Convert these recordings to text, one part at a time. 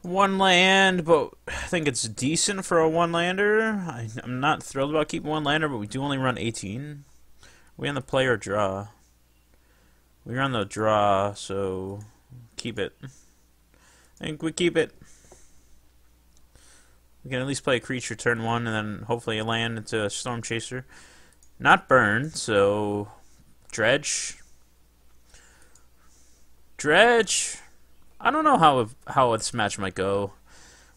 One land, but I think it's decent for a one-lander. I'm not thrilled about keeping one lander, but we do only run 18. We on the play or draw? We're on the draw, so keep it. I think we keep it. We can at least play a creature turn one, and then hopefully a land into a Storm Chaser. Not burn, so Dredge. Dredge. I don't know how this match might go.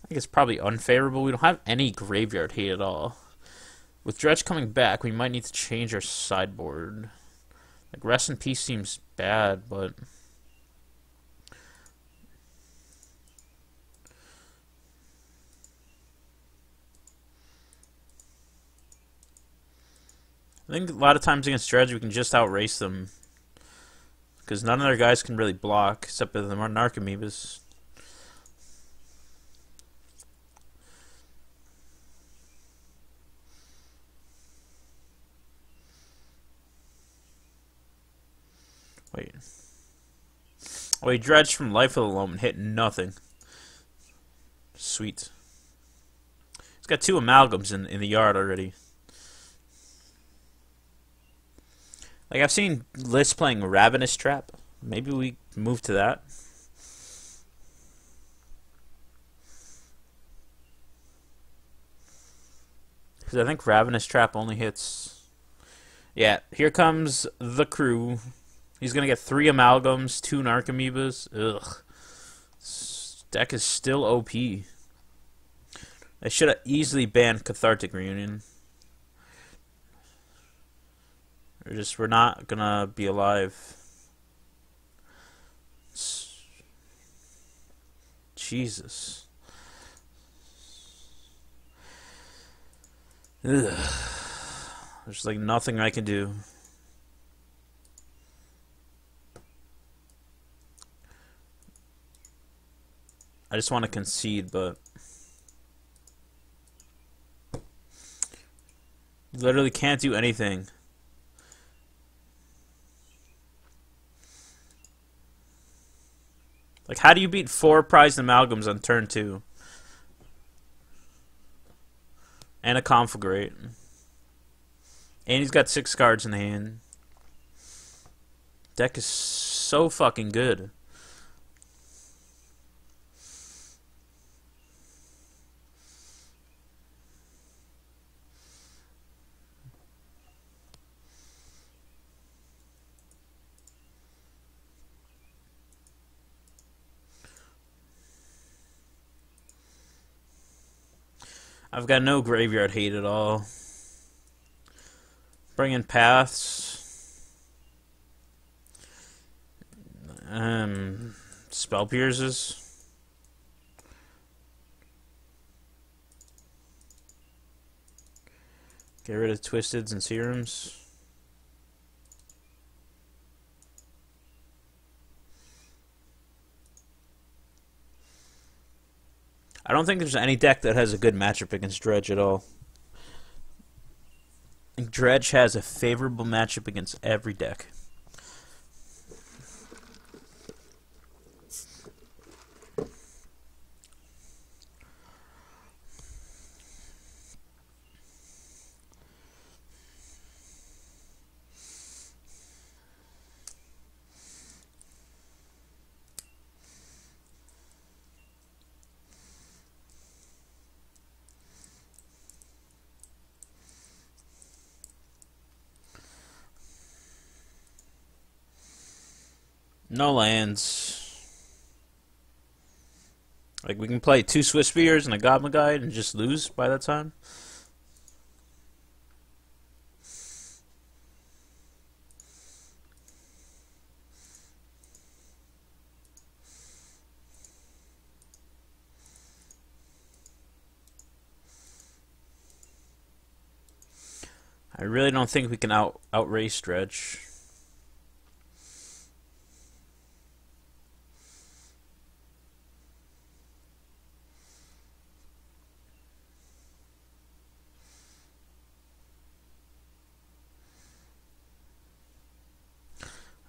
I think it's probably unfavorable. We don't have any graveyard hate at all. With Dredge coming back, we might need to change our sideboard. Like Rest in Peace seems bad, but I think a lot of times against Dredge we can just outrace them. Because none of their guys can really block, except for the Narcomoebas. Wait. Oh, he dredged from Life of the Loam and hit nothing. Sweet. He's got 2 amalgams in the yard already. Like, I've seen lists playing Ravenous Trap. Maybe we move to that. Because I think Ravenous Trap only hits... Yeah, here comes the crew. He's going to get 3 amalgams, 2 Narcomoebas. Ugh. This deck is still OP. I should have easily banned Cathartic Reunion. We're not gonna be alive. Jesus. Ugh. There's like nothing I can do. I just want to concede, but literally can't do anything. Like, how do you beat 4 prized amalgams on turn 2? And a Conflagrate. And he's got 6 cards in the hand. Deck is so fucking good. I've got no graveyard hate at all. Bring in Paths. Spell Pierces. Get rid of Twisteds and Serums. I don't think there's any deck that has a good matchup against Dredge at all. I think Dredge has a favorable matchup against every deck. No lands. Like, we can play 2 Swiss Spears and a Goblin Guide and just lose by that time. I really don't think we can outrace Dredge.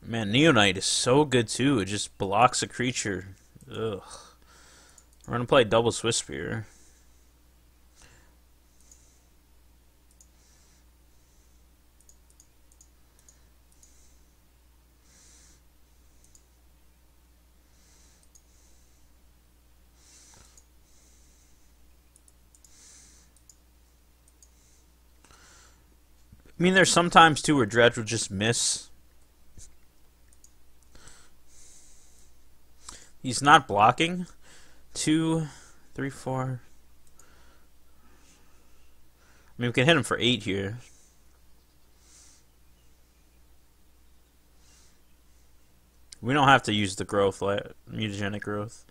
Man, Neonite is so good too. It just blocks a creature. Ugh. We're gonna play double Swiss Spear. I mean, there's sometimes too where Dredge will just miss. He's not blocking. 2, 3, 4. I mean, we can hit him for 8 here. We don't have to use the growth, mutagenic growth.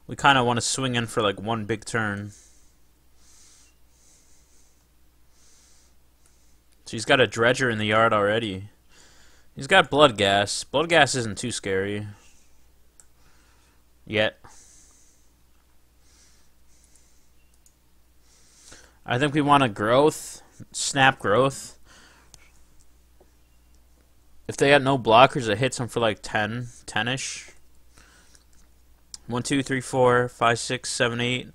We kind of want to swing in for like one big turn. So he's got a Dredger in the yard already. He's got Blood Gas. Blood Gas isn't too scary. Yet. I think we want a growth. Snap growth. If they had no blockers, it hits them for like 10-ish. 1, 2, 3, 4, 5, 6, 7, 8,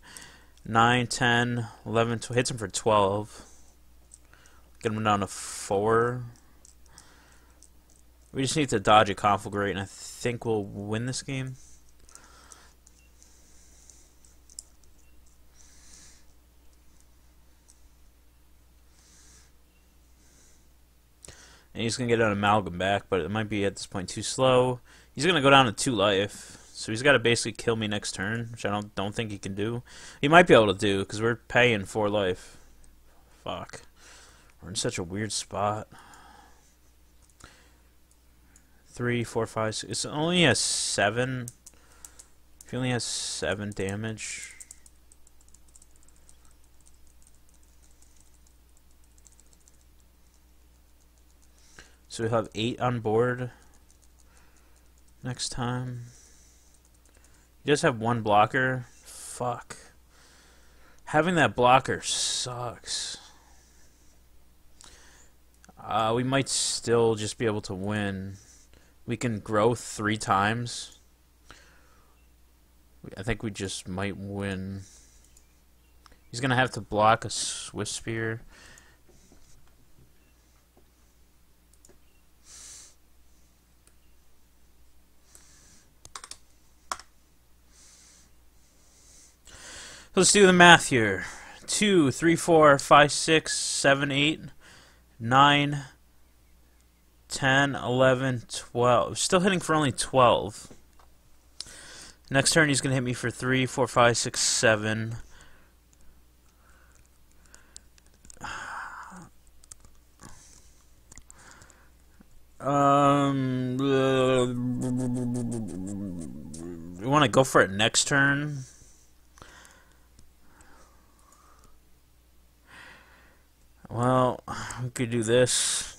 9, 10, 11, 12. Hits them for 12. Get him down to 4. We just need to dodge a Conflagrate, and I think we'll win this game. And he's going to get an Amalgam back, but it might be at this point too slow. He's going to go down to 2 life. So he's got to basically kill me next turn, which I don't think he can do. He might be able to do, because we're paying 4 life. Fuck. We're in such a weird spot. 3, 4, 5, 6. It only has 7. If he only has 7 damage. So we'll have 8 on board next time. He does have 1 blocker. Fuck. Having that blocker sucks. We might still just be able to win. We can grow 3 times. I think we just might win. He's going to have to block a Swiss Spear. Let's do the math here. 2, 3, 4, 5, 6, 7, 8, 9, 10, 11, 12. Still hitting for only 12. Next turn he's going to hit me for 3, 4, 5, 6, 7. We want to go for it next turn. Well, we could do this.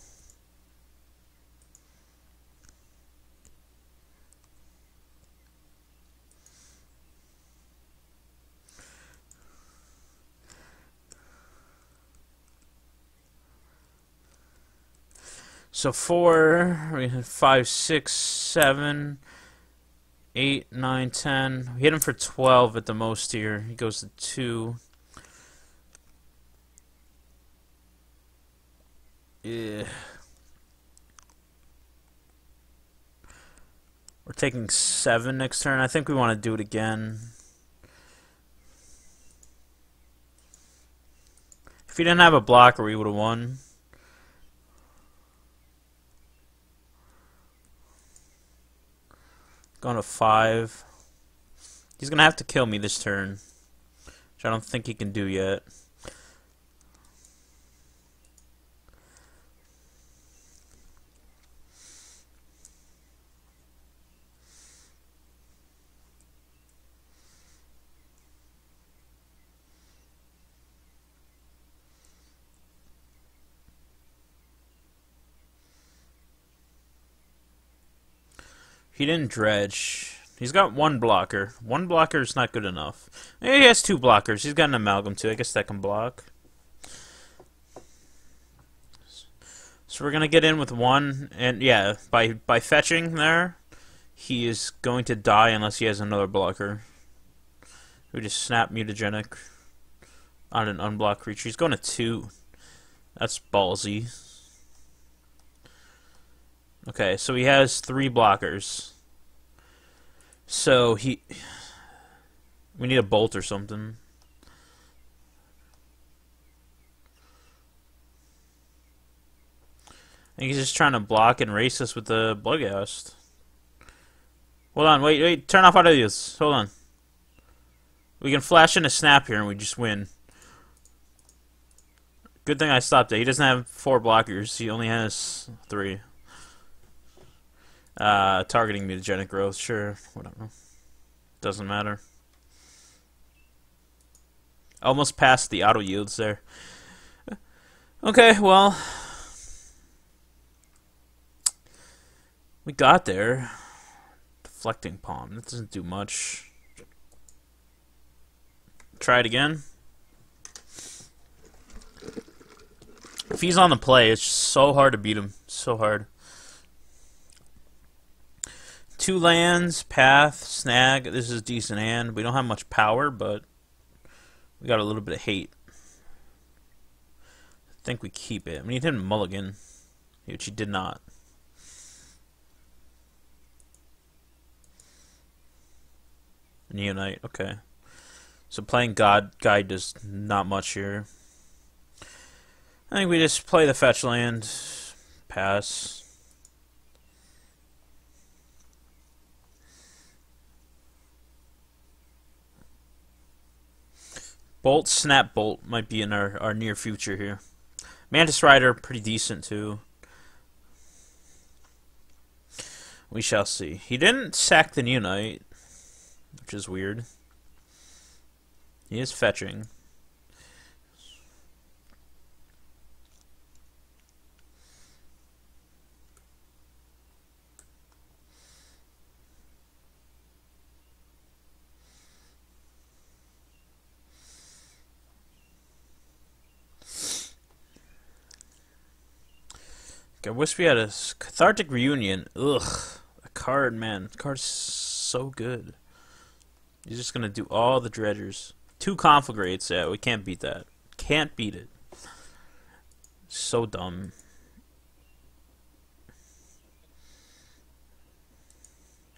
So 4, we have 5, 6, 7, 8, 9, 10. We hit him for 12 at the most here. He goes to 2. Yeah. We're taking 7 next turn. I think we want to do it again. If he didn't have a blocker, we would have won. Going to 5. He's going to have to kill me this turn, which I don't think he can do yet. He didn't dredge. He's got 1 blocker. 1 blocker is not good enough. Maybe he has 2 blockers. He's got an Amalgam too. I guess that can block. So we're gonna get in with 1, and yeah, by fetching there, he is going to die unless he has another blocker. We just snap mutagenic on an unblocked creature. He's going to 2. That's ballsy. Okay, so he has 3 blockers. So we need a bolt or something. I think he's just trying to block and race us with the Bloodghast. Hold on, wait, turn off out of this. Hold on. We can flash in a snap here and we just win. Good thing I stopped it. He doesn't have 4 blockers. He only has 3. Targeting mutagenic growth, sure, whatever. Doesn't matter. Almost passed the auto yields there. Okay, well, we got there. Deflecting palm. That doesn't do much. Try it again. If he's on the play, it's just so hard to beat him. So hard. 2 lands, path, snag. This is a decent hand. We don't have much power, but we got a little bit of hate. I think we keep it. We need him to mulligan, which he did not. Neonite, okay. So playing God Guide does not much here. I think we just play the fetch land, pass. Bolt, Snap Bolt might be in our near future here. Mantis Rider, pretty decent too. We shall see. He didn't sack the Neonite, which is weird. He is fetching. I wish we had a Cathartic Reunion. Ugh. A card, man. The card's so good. He's just gonna do all the dredgers. 2 Conflagrates, yeah, we can't beat that. Can't beat it. So dumb.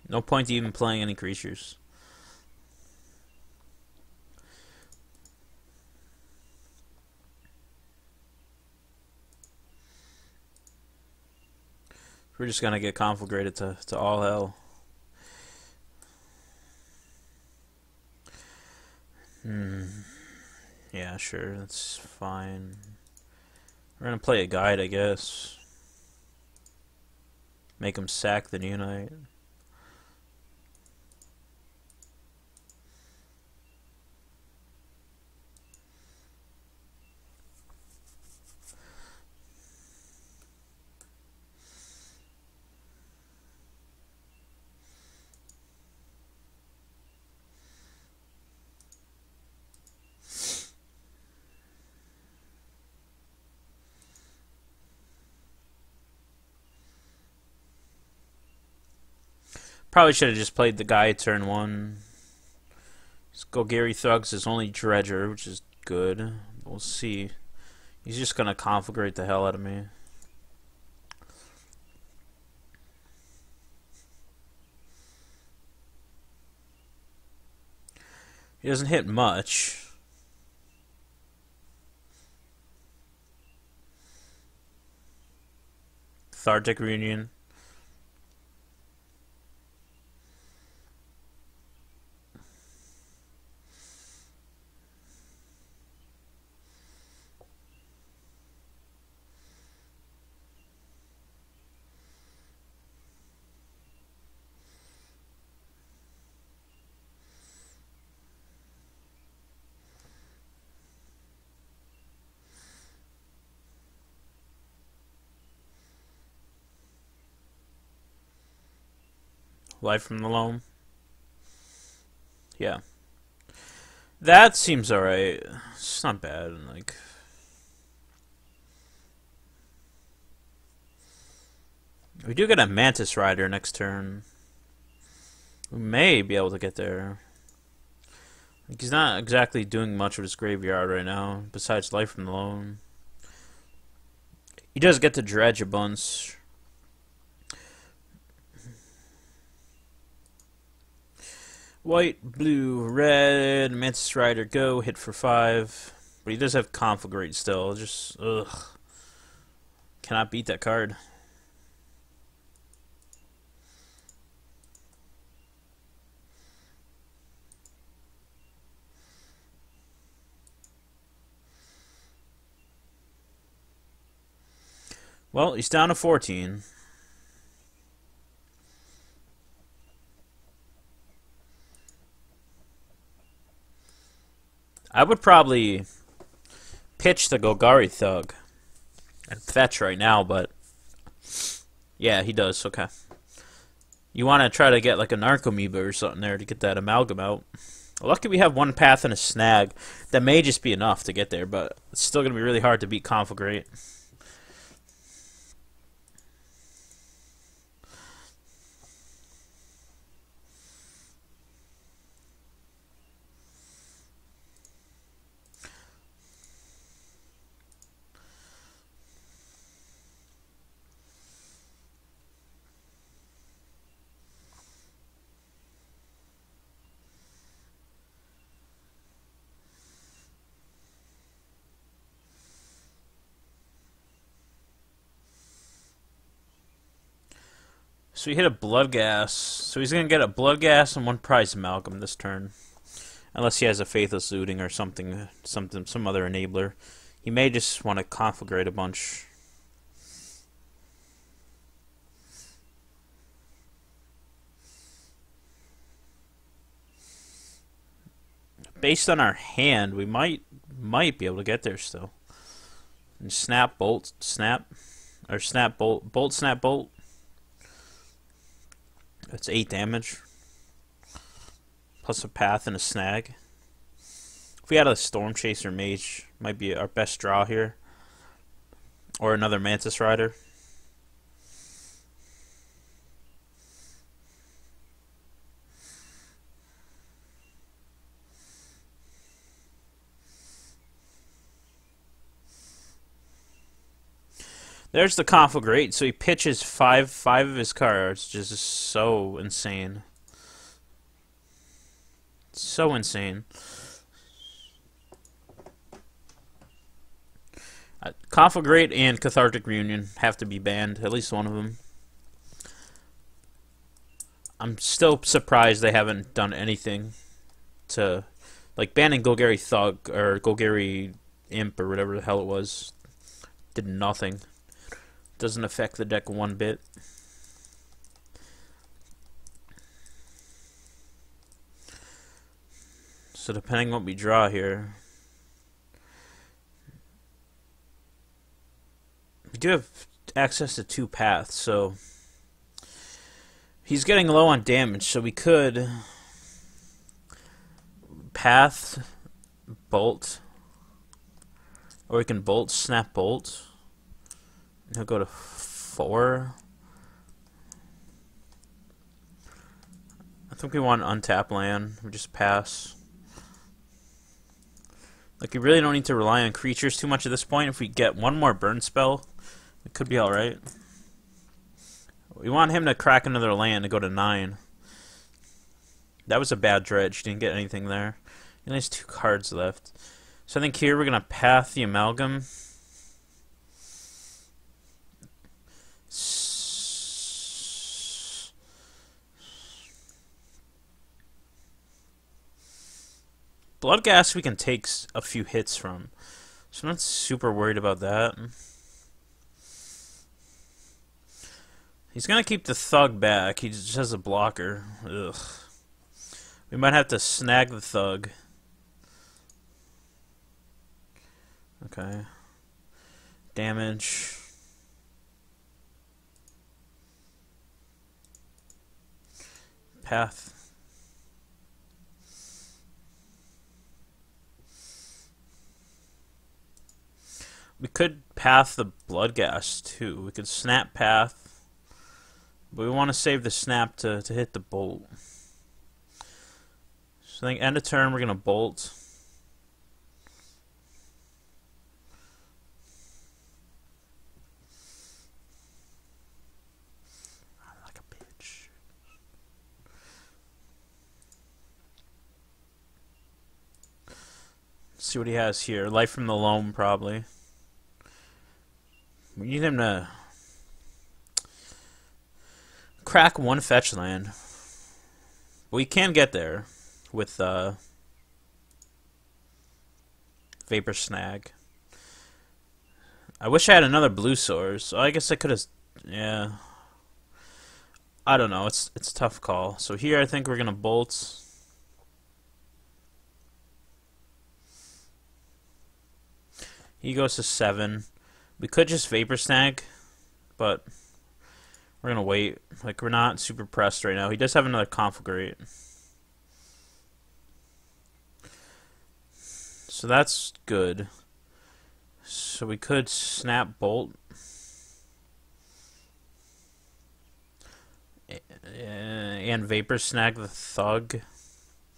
No point to even playing any creatures. We're just gonna get conflagrated to all hell. Yeah, sure, that's fine. We're gonna play a guide, I guess. Make him sack the Neonite. Probably should have just played the guy turn 1. Gary Thugs is only Dredger, which is good. We'll see. He's just gonna conflagrate the hell out of me. He doesn't hit much. Cathartic Reunion. Life from the Loam. Yeah. That seems alright. It's not bad. Like, we do get a Mantis Rider next turn. We may be able to get there. He's not exactly doing much with his graveyard right now, besides Life from the Loam. He does get to dredge a bunch. White, blue, red, Mantis Rider, go, hit for 5. But he does have Conflagrate still. Just, ugh. Cannot beat that card. Well, he's down to 14. I would probably pitch the Golgari Thug and fetch right now, but yeah, he does. Okay. You want to try to get like a Narcomoeba or something there to get that Amalgam out. Lucky we have one path and a snag. That may just be enough to get there, but it's still going to be really hard to beat Conflagrate. So he hit a Blood Gas. So he's going to get a Blood Gas and one Prize Amalgam this turn. Unless he has a Faithless Looting or something, some other enabler. He may just want to Conflagrate a bunch. Based on our hand, we might be able to get there still. And snap, bolt, snap. Or snap, bolt, bolt, snap, bolt. That's 8 damage. Plus a path and a snag. If we had a Storm Chaser Mage, might be our best draw here. Or another Mantis Rider. There's the Conflagrate, so he pitches five of his cards, just so insane. So insane. Conflagrate and Cathartic Reunion have to be banned, at least one of them. I'm still surprised they haven't done anything to, like, banning Golgari Thug or Golgari Imp or whatever the hell it was. Did nothing. Doesn't affect the deck one bit. So depending on what we draw here, we do have access to 2 paths, so he's getting low on damage, so we could path, bolt, or we can bolt, snap, bolt. He'll go to 4. I think we want to untap land. We just pass. Like, we really don't need to rely on creatures too much at this point. If we get one more burn spell, it could be alright. We want him to crack another land to go to 9. That was a bad dredge. Didn't get anything there. He only has 2 cards left. So I think here we're going to path the Amalgam. Blood Gas we can take a few hits from, so I'm not super worried about that. He's gonna keep the Thug back. He just has a blocker. Ugh. We might have to snag the Thug. Okay. Damage. Path. We could path the Blood Gas too. We could snap path, but we want to save the snap to hit the bolt. So I think end of turn we're going to bolt. Like a bitch. Let's see what he has here. Life from the Loam, probably. We need him to crack one fetch land. We can get there with Vapor Snag. I wish I had another blue source. So I guess I could have. Yeah. I don't know. It's a tough call. So here I think we're gonna bolt. He goes to 7. We could just Vapor Snag, but we're gonna wait. Like, we're not super pressed right now. He does have another Conflagrate. So that's good. So we could snap Bolt. And Vapor Snag the Thug.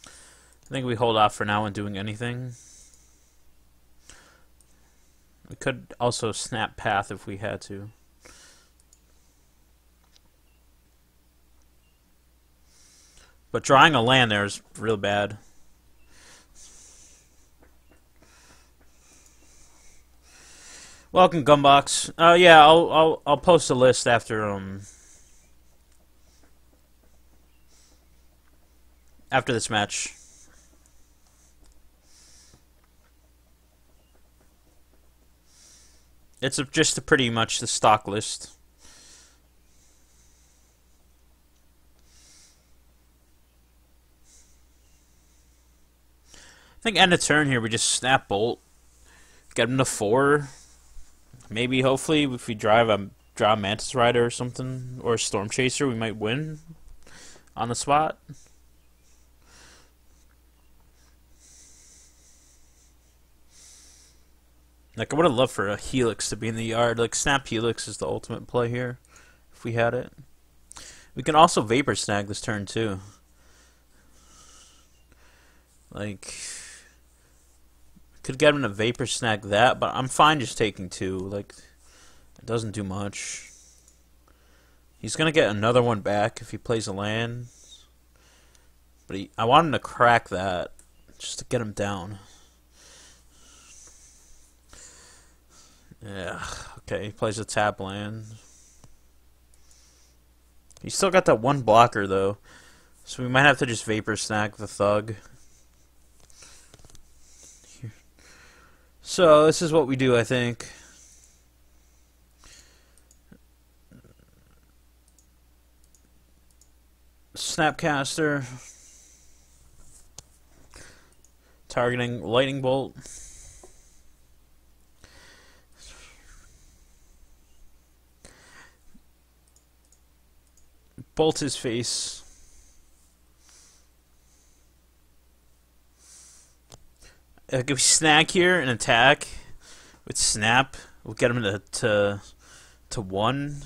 I think we hold off for now on doing anything. We could also snap Path if we had to. But drawing a land there is real bad. Welcome, Gumbox. Yeah, I'll post a list after this match. It's just pretty much the stock list. I think end of turn here we just snap Bolt, get him to 4. Maybe hopefully if we draw a Mantis Rider or something, or a Storm Chaser, we might win on the spot. Like, I would have loved for a Helix to be in the yard. Like, snap Helix is the ultimate play here, if we had it. We can also Vapor Snag this turn, too. Like, could get him to Vapor Snag that, but I'm fine just taking 2. Like, it doesn't do much. He's going to get another one back if he plays a land. But I want him to crack that, just to get him down. Yeah, okay, he plays a tap land. He's still got that one blocker, though. So we might have to just Vapor Snag the Thug. So, this is what we do, I think. Snapcaster. Targeting Lightning Bolt. Bolt his face. If we snag here and attack with snap, we'll get him to 1.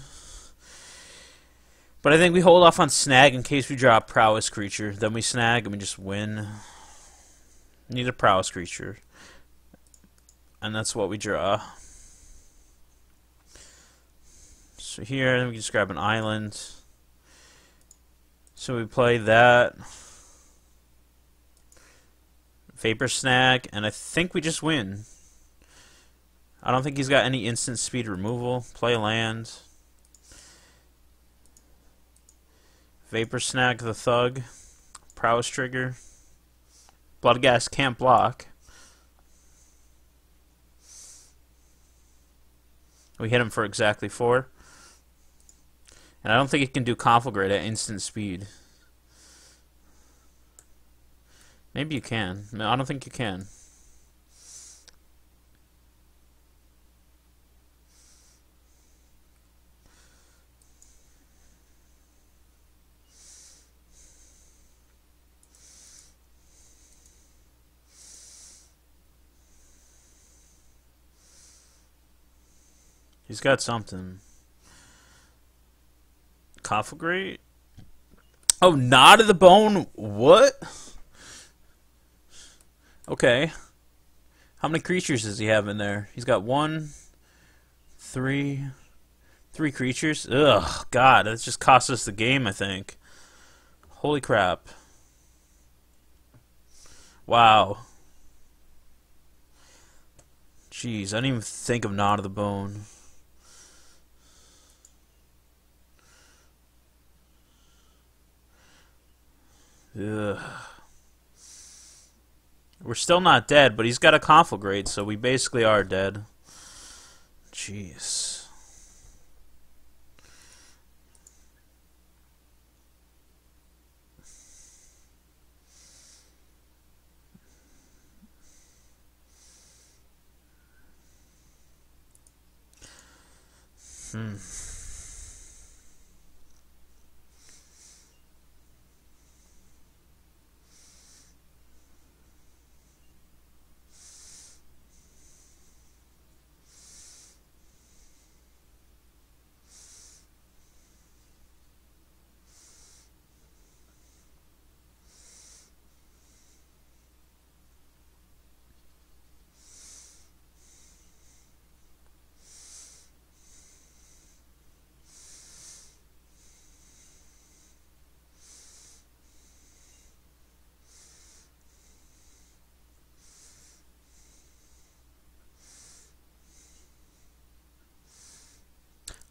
But I think we hold off on snag in case we draw a prowess creature. Then we snag and we just win. Need a prowess creature. And that's what we draw. So here, we just grab an island. So we play that. Vapor Snag, and I think we just win. I don't think he's got any instant speed removal. Play land. Vapor Snag the Thug. Prowess trigger. Bloodghast can't block. We hit him for exactly 4. And I don't think he can do Conflagrate at instant speed. Maybe you can. No, I don't think you can. He's got something. Conflagrate? Oh, Knot of the Bone? What? Okay. How many creatures does he have in there? He's got 1, 3, 3 creatures. Ugh, God, that just cost us the game, I think. Holy crap. Wow. Jeez, I didn't even think of Knot of the Bone. Ugh. We're still not dead, but he's got a Conflagrate, so we basically are dead. Jeez.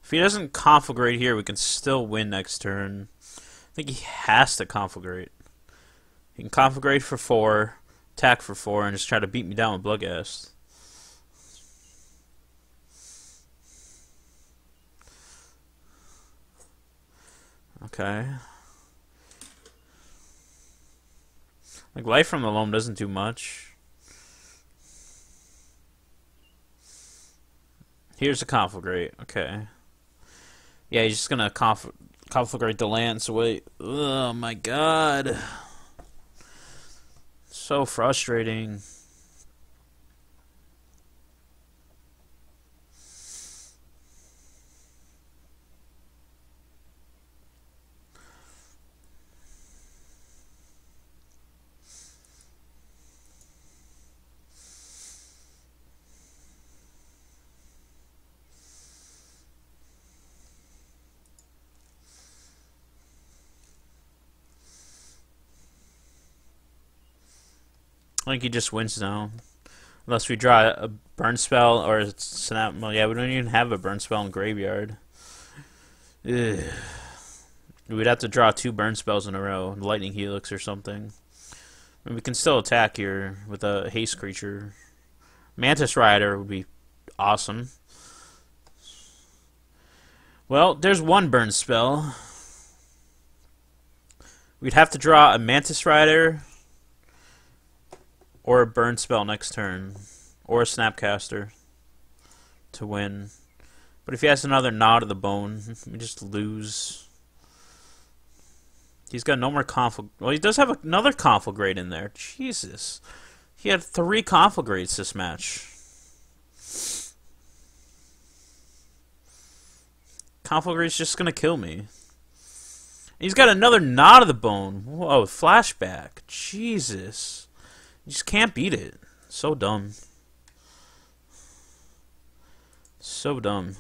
If he doesn't Conflagrate here, we can still win next turn. I think he has to Conflagrate. He can Conflagrate for 4, attack for 4, and just try to beat me down with Bloodghast. Okay. Like, Life from the Loam doesn't do much. Here's a Conflagrate. Okay. Yeah, he's just gonna Conflagrate the land, so wait. Oh my god. So frustrating. I think he just wins now. Unless we draw a burn spell or a snap. Well, yeah, we don't even have a burn spell in graveyard. Ugh. We'd have to draw 2 burn spells in a row. Lightning Helix or something. I mean, we can still attack here with a haste creature. Mantis Rider would be awesome. Well, there's 1 burn spell. We'd have to draw a Mantis Rider or a burn spell next turn, or a Snapcaster to win. But if he has another Knot of the Bone, we just lose. He's got no more Conflagrate. Well, he does have another Conflagrate in there. Jesus. He had 3 Conflagrates this match. Conflagrate's just gonna kill me. He's got another Knot of the Bone. Whoa, flashback. Jesus. You just can't beat it. So dumb. So dumb.